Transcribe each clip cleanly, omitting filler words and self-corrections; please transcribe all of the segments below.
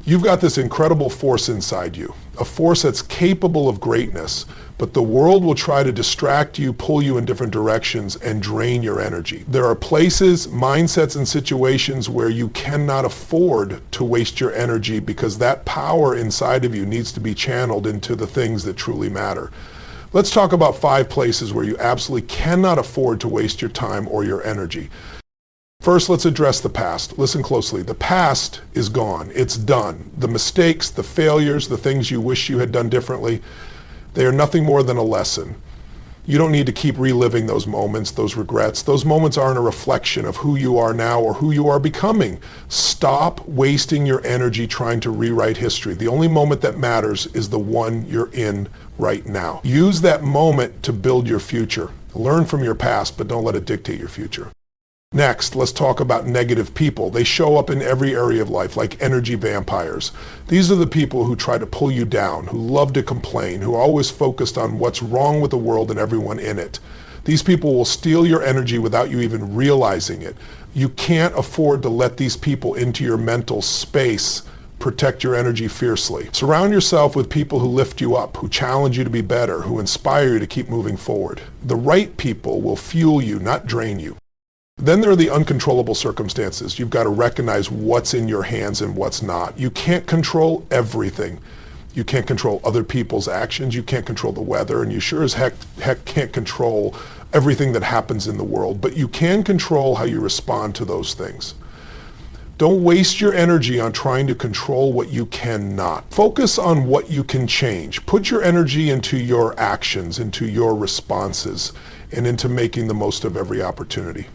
You've got this incredible force inside you, a force that's capable of greatness, but the world will try to distract you, pull you in different directions, and drain your energy. There are places, mindsets, and situations where you cannot afford to waste your energy because that power inside of you needs to be channeled into the things that truly matter. Let's talk about 5 places where you absolutely cannot afford to waste your time or your energy. First, let's address the past. Listen closely. The past is gone. It's done. The mistakes, the failures, the things you wish you had done differently, they are nothing more than a lesson. You don't need to keep reliving those moments, those regrets. Those moments aren't a reflection of who you are now or who you are becoming. Stop wasting your energy trying to rewrite history. The only moment that matters is the one you're in right now. Use that moment to build your future. Learn from your past, but don't let it dictate your future. Next, let's talk about negative people. They show up in every area of life like energy vampires. These are the people who try to pull you down, who love to complain, who are always focused on what's wrong with the world and everyone in it. These people will steal your energy without you even realizing it. You can't afford to let these people into your mental space. Protect your energy fiercely. Surround yourself with people who lift you up, who challenge you to be better, who inspire you to keep moving forward. The right people will fuel you, not drain you. Then there are the uncontrollable circumstances. You've got to recognize what's in your hands and what's not. You can't control everything. You can't control other people's actions. You can't control the weather, and you sure as heck can't control everything that happens in the world, but you can control how you respond to those things. Don't waste your energy on trying to control what you cannot. Focus on what you can change. Put your energy into your actions, into your responses, and into making the most of every opportunity.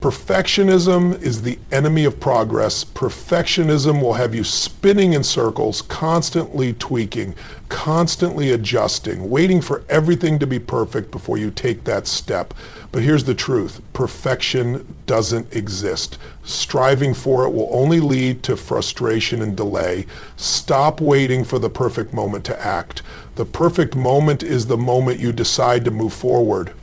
Perfectionism is the enemy of progress. Perfectionism will have you spinning in circles, constantly tweaking, constantly adjusting, waiting for everything to be perfect before you take that step. But here's the truth. Perfection doesn't exist. Striving for it will only lead to frustration and delay. Stop waiting for the perfect moment to act. The perfect moment is the moment you decide to move forward.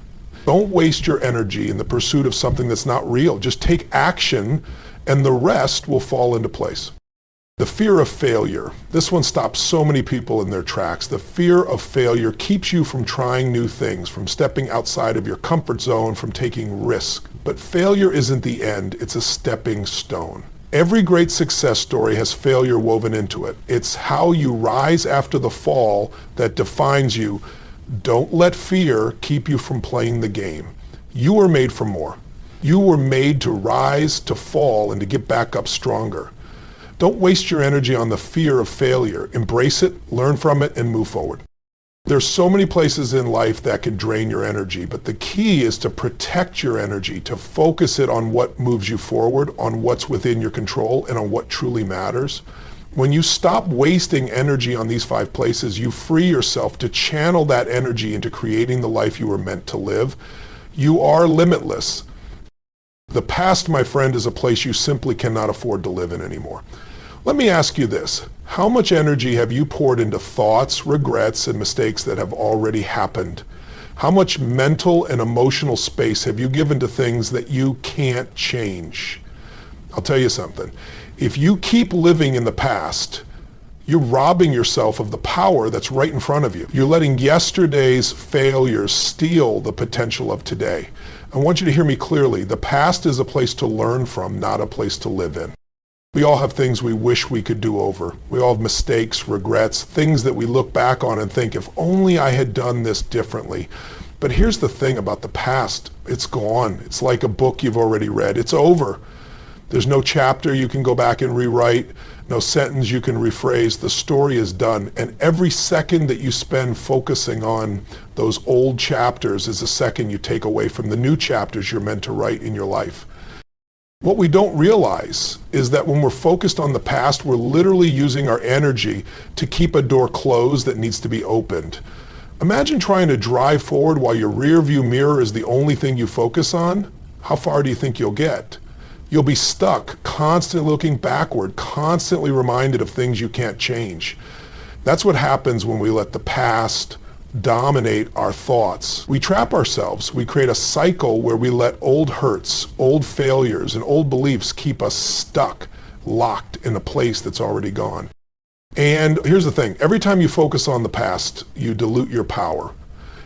Don't waste your energy in the pursuit of something that's not real. Just take action and the rest will fall into place. The fear of failure. This one stops so many people in their tracks. The fear of failure keeps you from trying new things, from stepping outside of your comfort zone, from taking risk. But failure isn't the end, it's a stepping stone. Every great success story has failure woven into it. It's how you rise after the fall that defines you. Don't let fear keep you from playing the game. You were made for more. You were made to rise, to fall, and to get back up stronger. Don't waste your energy on the fear of failure. Embrace it, learn from it, and move forward. There's so many places in life that can drain your energy, but the key is to protect your energy, to focus it on what moves you forward, on what's within your control, and on what truly matters. When you stop wasting energy on these 5 places, you free yourself to channel that energy into creating the life you were meant to live. You are limitless. The past, my friend, is a place you simply cannot afford to live in anymore. Let me ask you this. How much energy have you poured into thoughts, regrets, and mistakes that have already happened? How much mental and emotional space have you given to things that you can't change? I'll tell you something. If you keep living in the past, you're robbing yourself of the power that's right in front of you. You're letting yesterday's failures steal the potential of today. I want you to hear me clearly. The past is a place to learn from, not a place to live in. We all have things we wish we could do over. We all have mistakes, regrets, things that we look back on and think, if only I had done this differently. But here's the thing about the past. It's gone. It's like a book you've already read. It's over. There's no chapter you can go back and rewrite, no sentence you can rephrase. The story is done. And every second that you spend focusing on those old chapters is a second you take away from the new chapters you're meant to write in your life. What we don't realize is that when we're focused on the past, we're literally using our energy to keep a door closed that needs to be opened. Imagine trying to drive forward while your rear view mirror is the only thing you focus on. How far do you think you'll get? You'll be stuck, constantly looking backward, constantly reminded of things you can't change. That's what happens when we let the past dominate our thoughts. We trap ourselves. We create a cycle where we let old hurts, old failures, and old beliefs keep us stuck, locked in a place that's already gone. And here's the thing, every time you focus on the past, you dilute your power.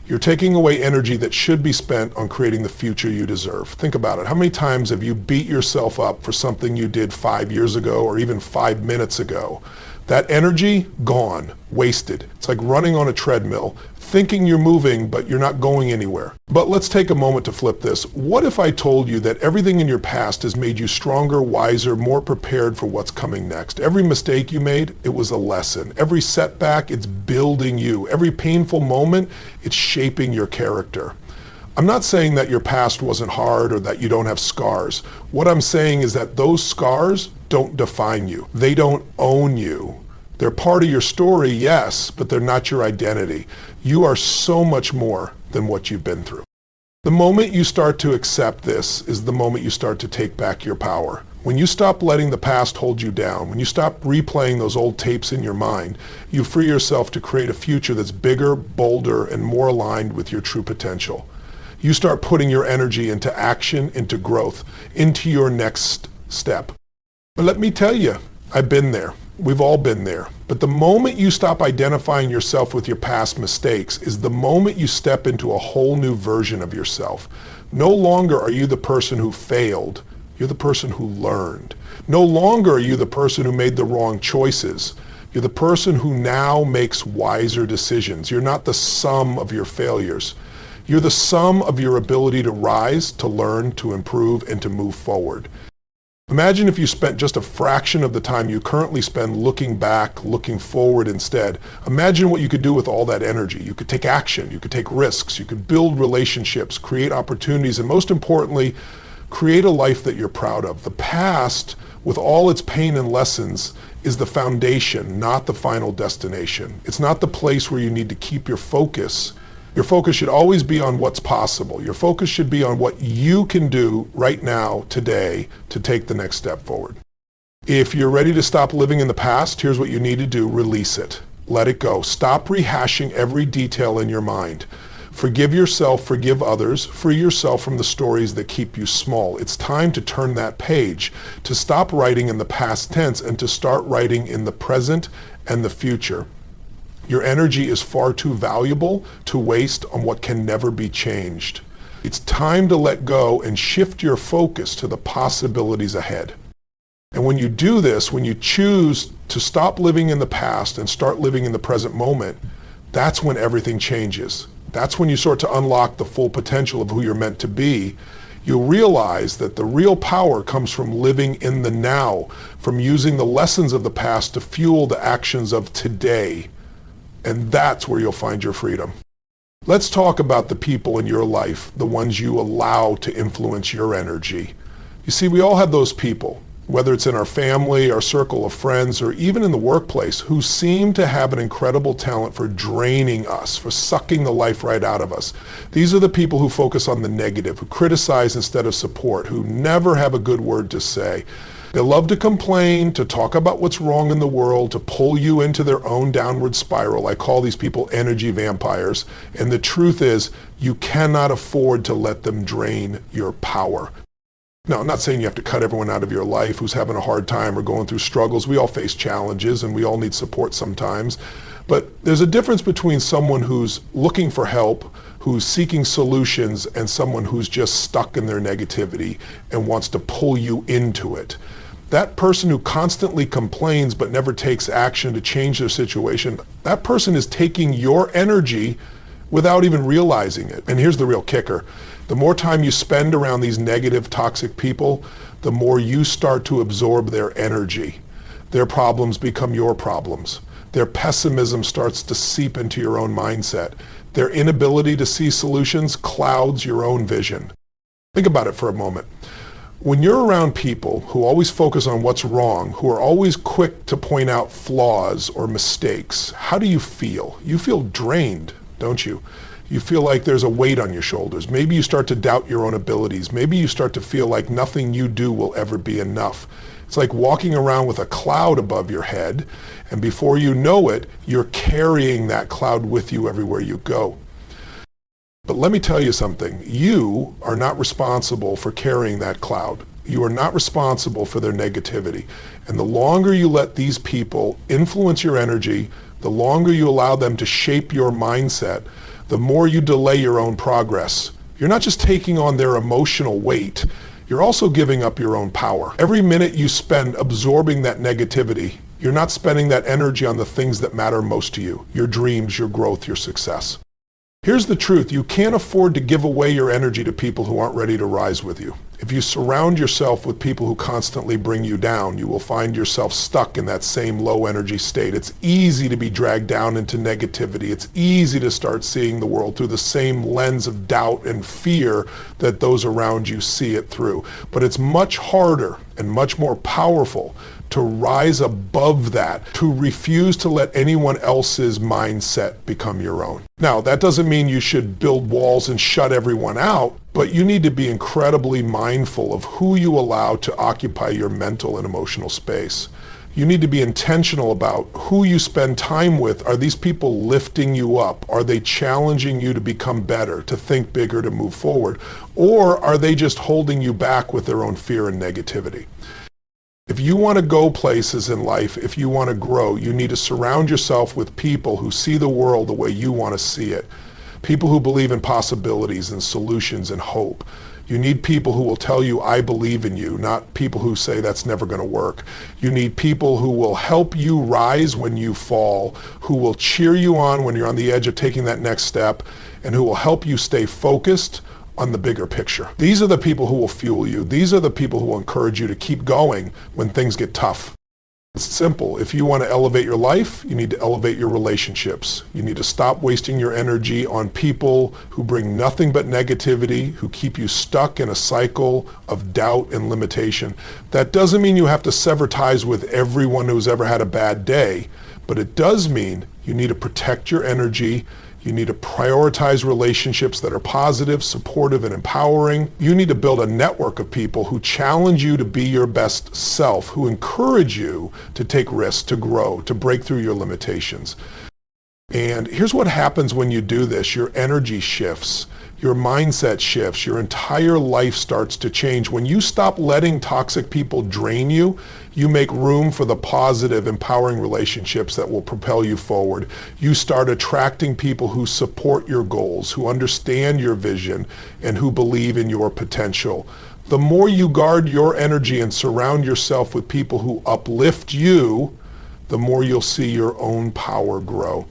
You're taking away energy that should be spent on creating the future you deserve. Think about it. How many times have you beat yourself up for something you did 5 years ago or even 5 minutes ago? That energy, gone, wasted. It's like running on a treadmill, thinking you're moving, but you're not going anywhere. But let's take a moment to flip this. What if I told you that everything in your past has made you stronger, wiser, more prepared for what's coming next? Every mistake you made, it was a lesson. Every setback, it's building you. Every painful moment, it's shaping your character. I'm not saying that your past wasn't hard or that you don't have scars. What I'm saying is that those scars don't define you. They don't own you. They're part of your story, yes, but they're not your identity. You are so much more than what you've been through. The moment you start to accept this is the moment you start to take back your power. When you stop letting the past hold you down, when you stop replaying those old tapes in your mind, you free yourself to create a future that's bigger, bolder, and more aligned with your true potential. You start putting your energy into action, into growth, into your next step. But let me tell you, I've been there. We've all been there. But the moment you stop identifying yourself with your past mistakes is the moment you step into a whole new version of yourself. No longer are you the person who failed. You're the person who learned. No longer are you the person who made the wrong choices. You're the person who now makes wiser decisions. You're not the sum of your failures. You're the sum of your ability to rise, to learn, to improve, and to move forward. Imagine if you spent just a fraction of the time you currently spend looking back, looking forward instead. Imagine what you could do with all that energy. You could take action, you could take risks, you could build relationships, create opportunities, and most importantly, create a life that you're proud of. The past, with all its pain and lessons, is the foundation, not the final destination. It's not the place where you need to keep your focus. Your focus should always be on what's possible. Your focus should be on what you can do right now, today, to take the next step forward. If you're ready to stop living in the past, here's what you need to do. Release it. Let it go. Stop rehashing every detail in your mind. Forgive yourself, forgive others, free yourself from the stories that keep you small. It's time to turn that page, to stop writing in the past tense and to start writing in the present and the future. Your energy is far too valuable to waste on what can never be changed. It's time to let go and shift your focus to the possibilities ahead. And when you do this, when you choose to stop living in the past and start living in the present moment, that's when everything changes. That's when you start to unlock the full potential of who you're meant to be. You'll realize that the real power comes from living in the now, from using the lessons of the past to fuel the actions of today. And that's where you'll find your freedom. Let's talk about the people in your life, the ones you allow to influence your energy. You see, we all have those people, whether it's in our family, our circle of friends, or even in the workplace, who seem to have an incredible talent for draining us, for sucking the life right out of us. These are the people who focus on the negative, who criticize instead of support, who never have a good word to say. They love to complain, to talk about what's wrong in the world, to pull you into their own downward spiral. I call these people energy vampires. And the truth is, you cannot afford to let them drain your power. Now, I'm not saying you have to cut everyone out of your life who's having a hard time or going through struggles. We all face challenges and we all need support sometimes. But there's a difference between someone who's looking for help, who's seeking solutions, and someone who's just stuck in their negativity and wants to pull you into it. That person who constantly complains but never takes action to change their situation, that person is taking your energy without even realizing it. And here's the real kicker. The more time you spend around these negative, toxic people, the more you start to absorb their energy. Their problems become your problems. Their pessimism starts to seep into your own mindset. Their inability to see solutions clouds your own vision. Think about it for a moment. When you're around people who always focus on what's wrong, who are always quick to point out flaws or mistakes, how do you feel? You feel drained, don't you? You feel like there's a weight on your shoulders. Maybe you start to doubt your own abilities. Maybe you start to feel like nothing you do will ever be enough. It's like walking around with a cloud above your head, and before you know it, you're carrying that cloud with you everywhere you go. But let me tell you something. You are not responsible for carrying that cloud. You are not responsible for their negativity. And the longer you let these people influence your energy, the longer you allow them to shape your mindset, the more you delay your own progress. You're not just taking on their emotional weight, you're also giving up your own power. Every minute you spend absorbing that negativity, you're not spending that energy on the things that matter most to you, your dreams, your growth, your success. Here's the truth, you can't afford to give away your energy to people who aren't ready to rise with you. If you surround yourself with people who constantly bring you down, you will find yourself stuck in that same low energy state. It's easy to be dragged down into negativity. It's easy to start seeing the world through the same lens of doubt and fear that those around you see it through. But it's much harder and much more powerful to rise above that, to refuse to let anyone else's mindset become your own. Now, that doesn't mean you should build walls and shut everyone out, but you need to be incredibly mindful of who you allow to occupy your mental and emotional space. You need to be intentional about who you spend time with. Are these people lifting you up? Are they challenging you to become better, to think bigger, to move forward? Or are they just holding you back with their own fear and negativity? If you want to go places in life, if you want to grow, you need to surround yourself with people who see the world the way you want to see it. People who believe in possibilities and solutions and hope. You need people who will tell you, I believe in you, not people who say that's never going to work. You need people who will help you rise when you fall, who will cheer you on when you're on the edge of taking that next step, and who will help you stay focused on the bigger picture. These are the people who will fuel you. These are the people who will encourage you to keep going when things get tough. It's simple. If you want to elevate your life, you need to elevate your relationships. You need to stop wasting your energy on people who bring nothing but negativity, who keep you stuck in a cycle of doubt and limitation. That doesn't mean you have to sever ties with everyone who's ever had a bad day, but it does mean you need to protect your energy. You need to prioritize relationships that are positive, supportive, and empowering. You need to build a network of people who challenge you to be your best self, who encourage you to take risks, to grow, to break through your limitations. And here's what happens when you do this. Your energy shifts. Your mindset shifts. Your entire life starts to change. When you stop letting toxic people drain you, you make room for the positive, empowering relationships that will propel you forward. You start attracting people who support your goals, who understand your vision, and who believe in your potential. The more you guard your energy and surround yourself with people who uplift you, the more you'll see your own power grow.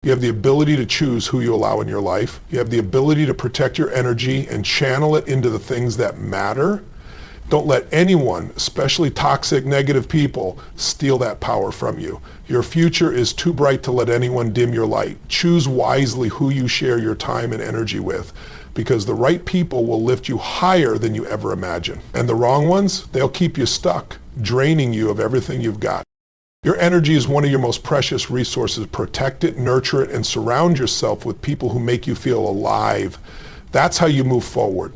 You have the ability to choose who you allow in your life. You have the ability to protect your energy and channel it into the things that matter. Don't let anyone, especially toxic, negative people, steal that power from you. Your future is too bright to let anyone dim your light. Choose wisely who you share your time and energy with, because the right people will lift you higher than you ever imagined. And the wrong ones, they'll keep you stuck, draining you of everything you've got. Your energy is one of your most precious resources. Protect it, nurture it, and surround yourself with people who make you feel alive. That's how you move forward.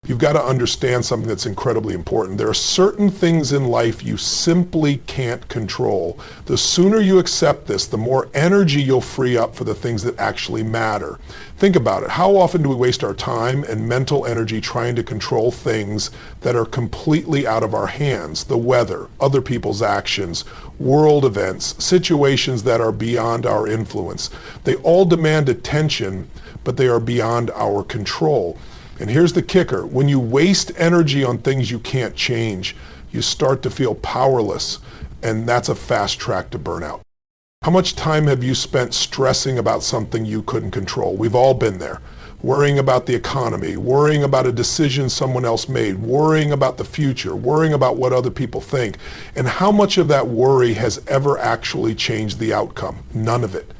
You've got to understand something that's incredibly important. There are certain things in life you simply can't control. The sooner you accept this, the more energy you'll free up for the things that actually matter. Think about it. How often do we waste our time and mental energy trying to control things that are completely out of our hands? The weather, other people's actions, world events, situations that are beyond our influence. They all demand attention, but they are beyond our control. And here's the kicker. When you waste energy on things you can't change, you start to feel powerless, and that's a fast track to burnout. How much time have you spent stressing about something you couldn't control? We've all been there. Worrying about the economy, worrying about a decision someone else made, worrying about the future, worrying about what other people think. And how much of that worry has ever actually changed the outcome? None of it.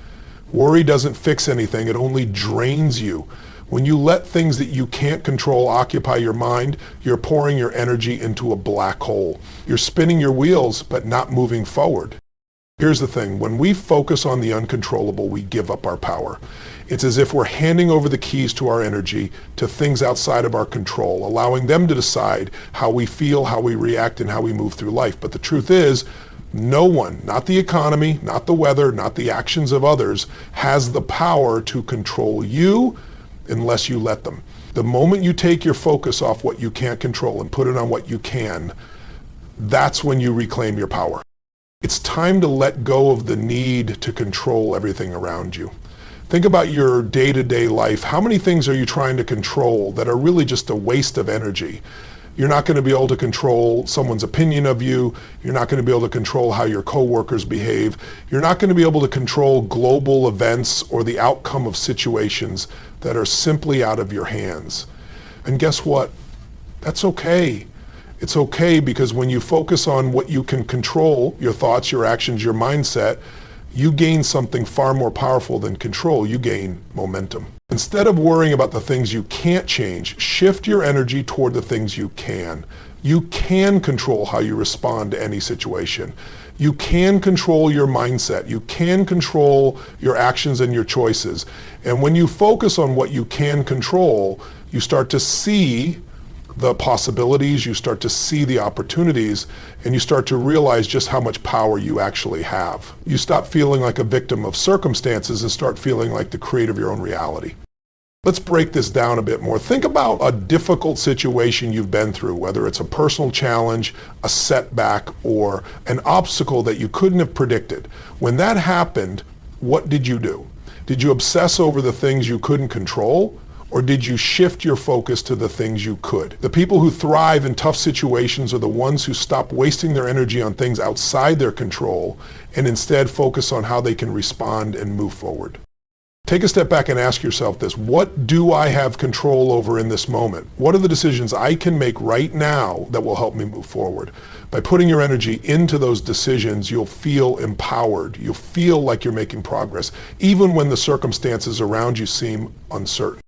Worry doesn't fix anything. It only drains you. When you let things that you can't control occupy your mind, you're pouring your energy into a black hole. You're spinning your wheels, but not moving forward. Here's the thing. When we focus on the uncontrollable, we give up our power. It's as if we're handing over the keys to our energy to things outside of our control, allowing them to decide how we feel, how we react, and how we move through life. But the truth is, no one, not the economy, not the weather, not the actions of others, has the power to control you unless you let them. The moment you take your focus off what you can't control and put it on what you can, that's when you reclaim your power. It's time to let go of the need to control everything around you. Think about your day-to-day life. How many things are you trying to control that are really just a waste of energy? You're not going to be able to control someone's opinion of you. You're not going to be able to control how your coworkers behave. You're not going to be able to control global events or the outcome of situations that are simply out of your hands. And guess what? That's okay. It's okay, because when you focus on what you can control, your thoughts, your actions, your mindset, you gain something far more powerful than control. You gain momentum. Instead of worrying about the things you can't change, shift your energy toward the things you can. You can control how you respond to any situation. You can control your mindset. You can control your actions and your choices. And when you focus on what you can control, you start to see the possibilities, you start to see the opportunities, and you start to realize just how much power you actually have. You stop feeling like a victim of circumstances and start feeling like the creator of your own reality. Let's break this down a bit more. Think about a difficult situation you've been through, whether it's a personal challenge, a setback, or an obstacle that you couldn't have predicted. When that happened, what did you do? Did you obsess over the things you couldn't control? Or did you shift your focus to the things you could? The people who thrive in tough situations are the ones who stop wasting their energy on things outside their control and instead focus on how they can respond and move forward. Take a step back and ask yourself this: what do I have control over in this moment? What are the decisions I can make right now that will help me move forward? By putting your energy into those decisions, you'll feel empowered. You'll feel like you're making progress, even when the circumstances around you seem uncertain.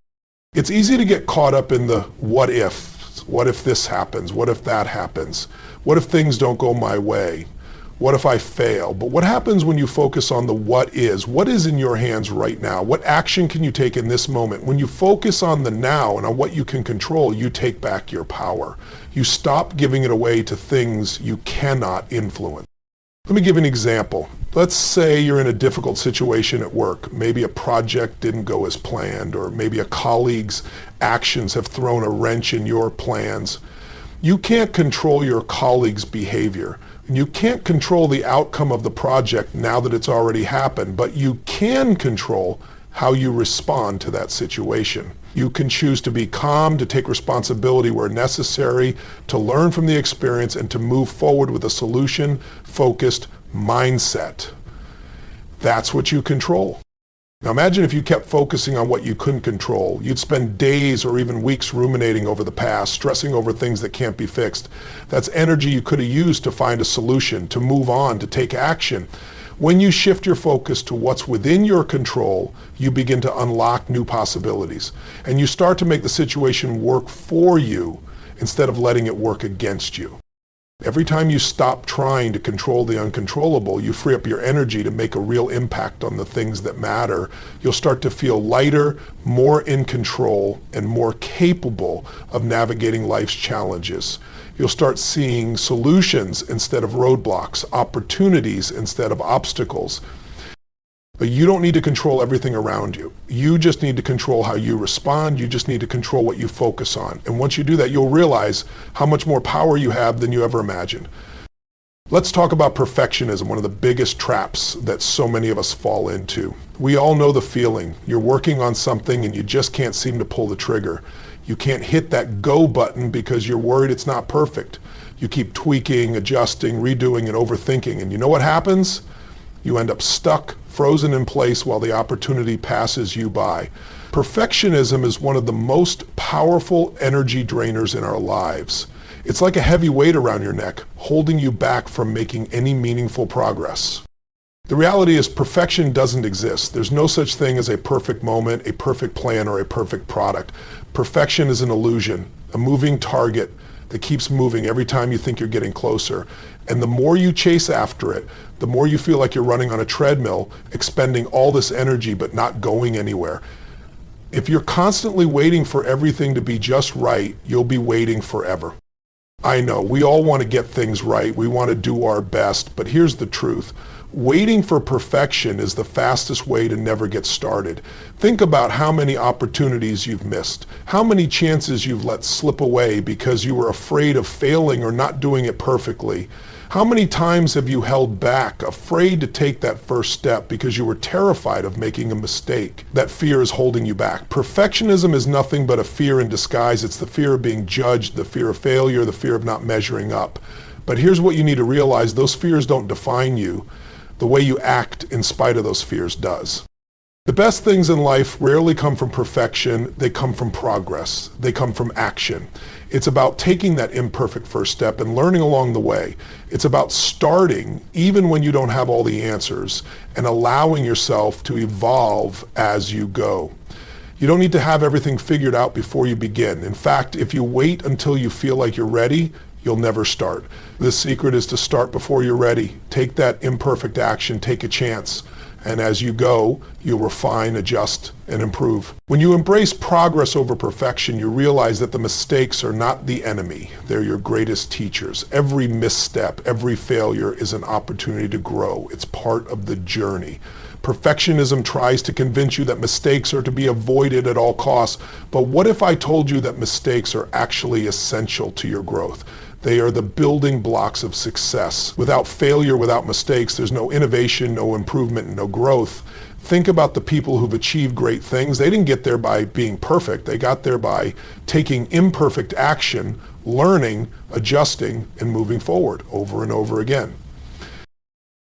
It's easy to get caught up in the what if. What if this happens? What if that happens? What if things don't go my way? What if I fail? But what happens when you focus on the what is? What is in your hands right now? What action can you take in this moment? When you focus on the now and on what you can control, you take back your power. You stop giving it away to things you cannot influence. Let me give you an example. Let's say you're in a difficult situation at work. Maybe a project didn't go as planned, or maybe a colleague's actions have thrown a wrench in your plans. You can't control your colleague's behavior. You can't control the outcome of the project now that it's already happened, but you can control how you respond to that situation. You can choose to be calm, to take responsibility where necessary, to learn from the experience, and to move forward with a solution-focused mindset. That's what you control. Now imagine if you kept focusing on what you couldn't control. You'd spend days or even weeks ruminating over the past, stressing over things that can't be fixed. That's energy you could have used to find a solution, to move on, to take action. When you shift your focus to what's within your control, you begin to unlock new possibilities. And you start to make the situation work for you instead of letting it work against you. Every time you stop trying to control the uncontrollable, you free up your energy to make a real impact on the things that matter. You'll start to feel lighter, more in control, and more capable of navigating life's challenges. You'll start seeing solutions instead of roadblocks, opportunities instead of obstacles. But you don't need to control everything around you. You just need to control how you respond. You just need to control what you focus on. And once you do that, you'll realize how much more power you have than you ever imagined. Let's talk about perfectionism, one of the biggest traps that so many of us fall into. We all know the feeling. You're working on something and you just can't seem to pull the trigger. You can't hit that go button because you're worried it's not perfect. You keep tweaking, adjusting, redoing, and overthinking. And you know what happens? You end up stuck, frozen in place while the opportunity passes you by. Perfectionism is one of the most powerful energy drainers in our lives. It's like a heavy weight around your neck, holding you back from making any meaningful progress. The reality is perfection doesn't exist. There's no such thing as a perfect moment, a perfect plan, or a perfect product. Perfection is an illusion, a moving target that keeps moving every time you think you're getting closer. And the more you chase after it, the more you feel like you're running on a treadmill, expending all this energy but not going anywhere. If you're constantly waiting for everything to be just right, you'll be waiting forever. I know, we all want to get things right. We want to do our best, but here's the truth. Waiting for perfection is the fastest way to never get started. Think about how many opportunities you've missed, how many chances you've let slip away because you were afraid of failing or not doing it perfectly. How many times have you held back, afraid to take that first step because you were terrified of making a mistake? That fear is holding you back. Perfectionism is nothing but a fear in disguise. It's the fear of being judged, the fear of failure, the fear of not measuring up. But here's what you need to realize: those fears don't define you. The way you act in spite of those fears does. The best things in life rarely come from perfection. They come from progress. They come from action. It's about taking that imperfect first step and learning along the way. It's about starting even when you don't have all the answers and allowing yourself to evolve as you go. You don't need to have everything figured out before you begin. In fact, if you wait until you feel like you're ready, you'll never start. The secret is to start before you're ready. Take that imperfect action, take a chance. And as you go, you'll refine, adjust, and improve. When you embrace progress over perfection, you realize that the mistakes are not the enemy. They're your greatest teachers. Every misstep, every failure is an opportunity to grow. It's part of the journey. Perfectionism tries to convince you that mistakes are to be avoided at all costs. But what if I told you that mistakes are actually essential to your growth? They are the building blocks of success. Without failure, without mistakes, there's no innovation, no improvement, and no growth. Think about the people who've achieved great things. They didn't get there by being perfect. They got there by taking imperfect action, learning, adjusting, and moving forward over and over again.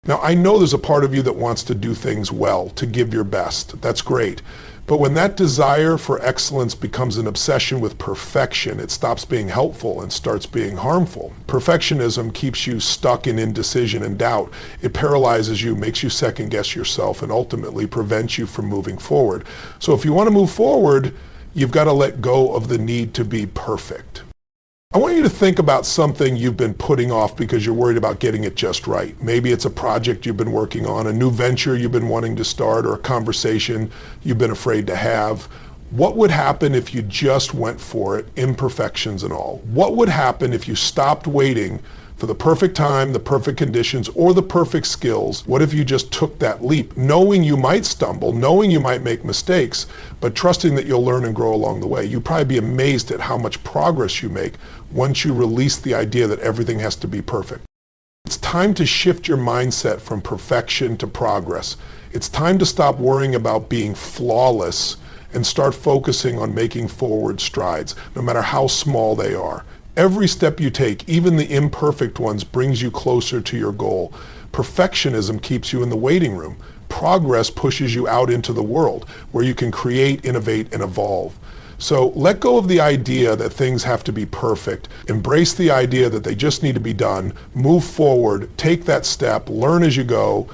Now, I know there's a part of you that wants to do things well, to give your best. That's great. But when that desire for excellence becomes an obsession with perfection, it stops being helpful and starts being harmful. Perfectionism keeps you stuck in indecision and doubt. It paralyzes you, makes you second guess yourself, and ultimately prevents you from moving forward. So if you want to move forward, you've got to let go of the need to be perfect. I want you to think about something you've been putting off because you're worried about getting it just right. Maybe it's a project you've been working on, a new venture you've been wanting to start, or a conversation you've been afraid to have. What would happen if you just went for it, imperfections and all? What would happen if you stopped waiting for the perfect time, the perfect conditions, or the perfect skills? What if you just took that leap, knowing you might stumble, knowing you might make mistakes, but trusting that you'll learn and grow along the way? You'd probably be amazed at how much progress you make once you release the idea that everything has to be perfect. It's time to shift your mindset from perfection to progress. It's time to stop worrying about being flawless and start focusing on making forward strides, no matter how small they are. Every step you take, even the imperfect ones, brings you closer to your goal. Perfectionism keeps you in the waiting room. Progress pushes you out into the world where you can create, innovate, and evolve. So let go of the idea that things have to be perfect. Embrace the idea that they just need to be done. Move forward, take that step, learn as you go.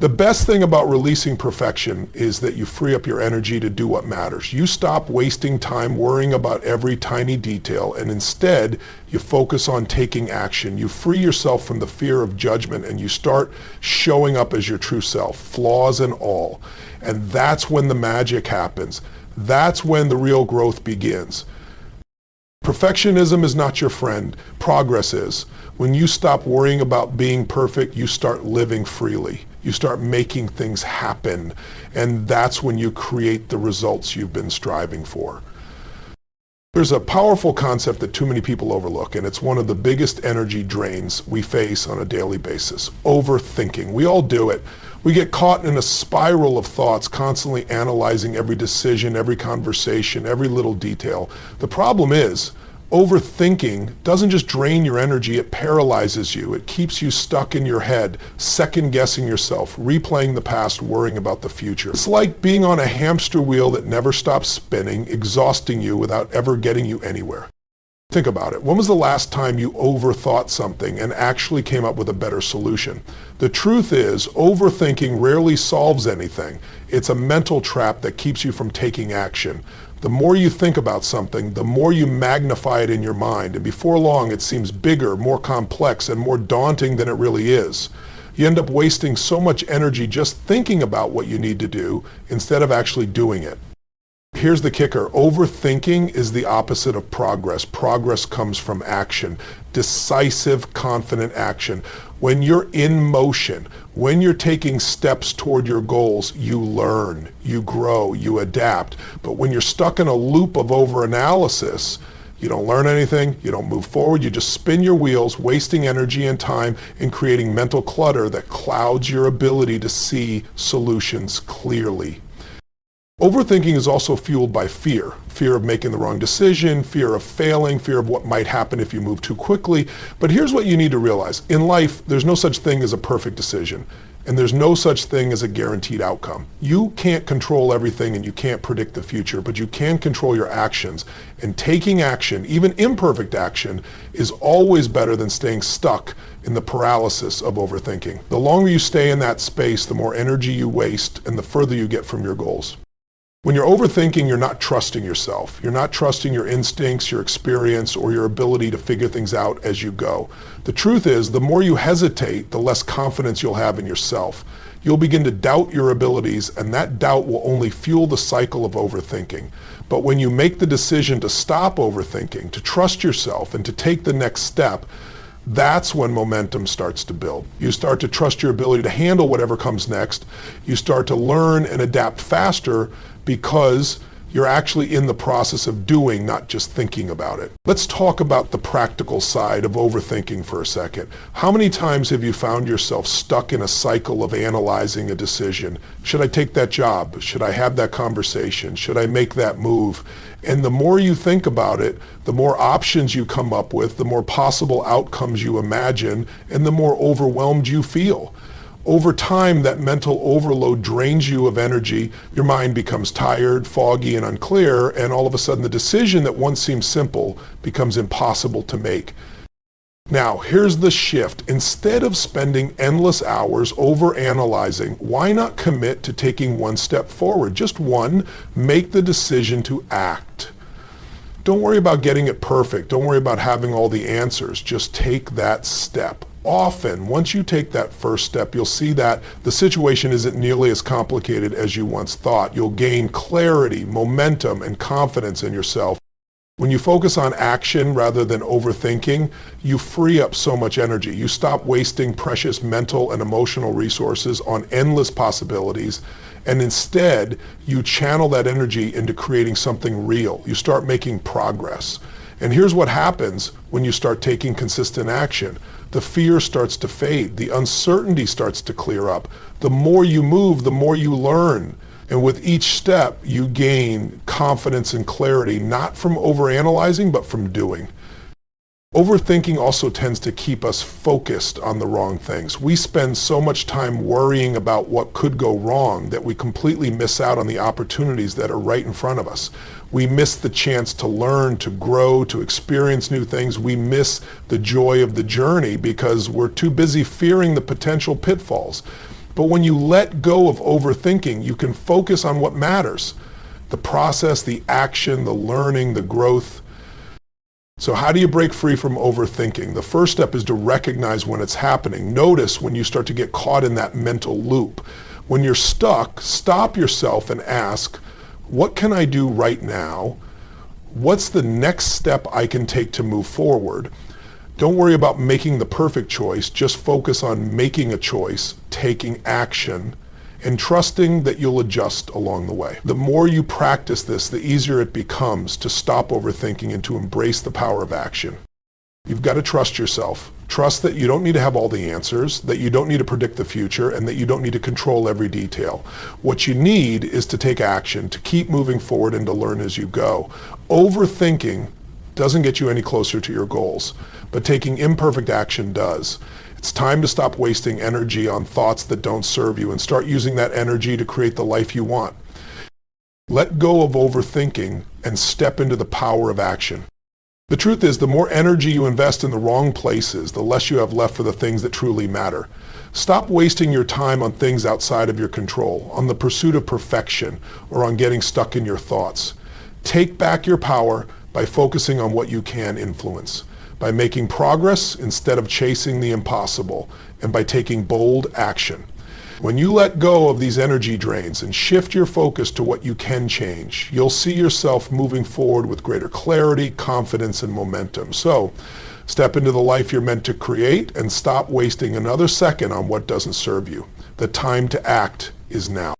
The best thing about releasing perfection is that you free up your energy to do what matters. You stop wasting time worrying about every tiny detail, and instead you focus on taking action. You free yourself from the fear of judgment and you start showing up as your true self, flaws and all. And that's when the magic happens. That's when the real growth begins. Perfectionism is not your friend. Progress is. When you stop worrying about being perfect, you start living freely. You start making things happen, and that's when you create the results you've been striving for. There's a powerful concept that too many people overlook, and it's one of the biggest energy drains we face on a daily basis: overthinking. We all do it. We get caught in a spiral of thoughts, constantly analyzing every decision, every conversation, every little detail. The problem is, overthinking doesn't just drain your energy, it paralyzes you. It keeps you stuck in your head, second guessing yourself, replaying the past, worrying about the future. It's like being on a hamster wheel that never stops spinning, exhausting you without ever getting you anywhere. Think about it. When was the last time you overthought something and actually came up with a better solution? The truth is, overthinking rarely solves anything. It's a mental trap that keeps you from taking action. The more you think about something, the more you magnify it in your mind, and before long it seems bigger, more complex, and more daunting than it really is. You end up wasting so much energy just thinking about what you need to do instead of actually doing it. Here's the kicker. Overthinking is the opposite of progress. Progress comes from action, decisive, confident action. When you're in motion, when you're taking steps toward your goals, you learn, you grow, you adapt. But when you're stuck in a loop of overanalysis, you don't learn anything, you don't move forward, you just spin your wheels, wasting energy and time and creating mental clutter that clouds your ability to see solutions clearly. Overthinking is also fueled by fear. Fear of making the wrong decision, fear of failing, fear of what might happen if you move too quickly. But here's what you need to realize. In life, there's no such thing as a perfect decision, and there's no such thing as a guaranteed outcome. You can't control everything and you can't predict the future, but you can control your actions. And taking action, even imperfect action, is always better than staying stuck in the paralysis of overthinking. The longer you stay in that space, the more energy you waste and the further you get from your goals. When you're overthinking, you're not trusting yourself. You're not trusting your instincts, your experience, or your ability to figure things out as you go. The truth is, the more you hesitate, the less confidence you'll have in yourself. You'll begin to doubt your abilities, and that doubt will only fuel the cycle of overthinking. But when you make the decision to stop overthinking, to trust yourself, and to take the next step, that's when momentum starts to build. You start to trust your ability to handle whatever comes next. You start to learn and adapt faster because you're actually in the process of doing, not just thinking about it. Let's talk about the practical side of overthinking for a second. How many times have you found yourself stuck in a cycle of analyzing a decision? Should I take that job? Should I have that conversation? Should I make that move? And the more you think about it, the more options you come up with, the more possible outcomes you imagine, and the more overwhelmed you feel. Over time, that mental overload drains you of energy. Your mind becomes tired, foggy, and unclear, and all of a sudden the decision that once seemed simple becomes impossible to make. Now, here's the shift. Instead of spending endless hours over-analyzing, why not commit to taking one step forward? Just one. Make the decision to act. Don't worry about getting it perfect. Don't worry about having all the answers. Just take that step. Often, once you take that first step, you'll see that the situation isn't nearly as complicated as you once thought. You'll gain clarity, momentum, and confidence in yourself. When you focus on action rather than overthinking, you free up so much energy. You stop wasting precious mental and emotional resources on endless possibilities, and instead, you channel that energy into creating something real. You start making progress. And here's what happens when you start taking consistent action. The fear starts to fade. The uncertainty starts to clear up. The more you move, the more you learn. And with each step, you gain confidence and clarity, not from overanalyzing, but from doing. Overthinking also tends to keep us focused on the wrong things. We spend so much time worrying about what could go wrong that we completely miss out on the opportunities that are right in front of us. We miss the chance to learn, to grow, to experience new things. We miss the joy of the journey because we're too busy fearing the potential pitfalls. But when you let go of overthinking, you can focus on what matters. The process, the action, the learning, the growth. So how do you break free from overthinking? The first step is to recognize when it's happening. Notice when you start to get caught in that mental loop. When you're stuck, stop yourself and ask, what can I do right now? What's the next step I can take to move forward? Don't worry about making the perfect choice. Just focus on making a choice, taking action, and trusting that you'll adjust along the way. The more you practice this, the easier it becomes to stop overthinking and to embrace the power of action. You've got to trust yourself. Trust that you don't need to have all the answers, that you don't need to predict the future, and that you don't need to control every detail. What you need is to take action, to keep moving forward and to learn as you go. Overthinking doesn't get you any closer to your goals, but taking imperfect action does. It's time to stop wasting energy on thoughts that don't serve you and start using that energy to create the life you want. Let go of overthinking and step into the power of action. The truth is, the more energy you invest in the wrong places, the less you have left for the things that truly matter. Stop wasting your time on things outside of your control, on the pursuit of perfection, or on getting stuck in your thoughts. Take back your power by focusing on what you can influence, by making progress instead of chasing the impossible, and by taking bold action. When you let go of these energy drains and shift your focus to what you can change, you'll see yourself moving forward with greater clarity, confidence, and momentum. So, step into the life you're meant to create and stop wasting another second on what doesn't serve you. The time to act is now.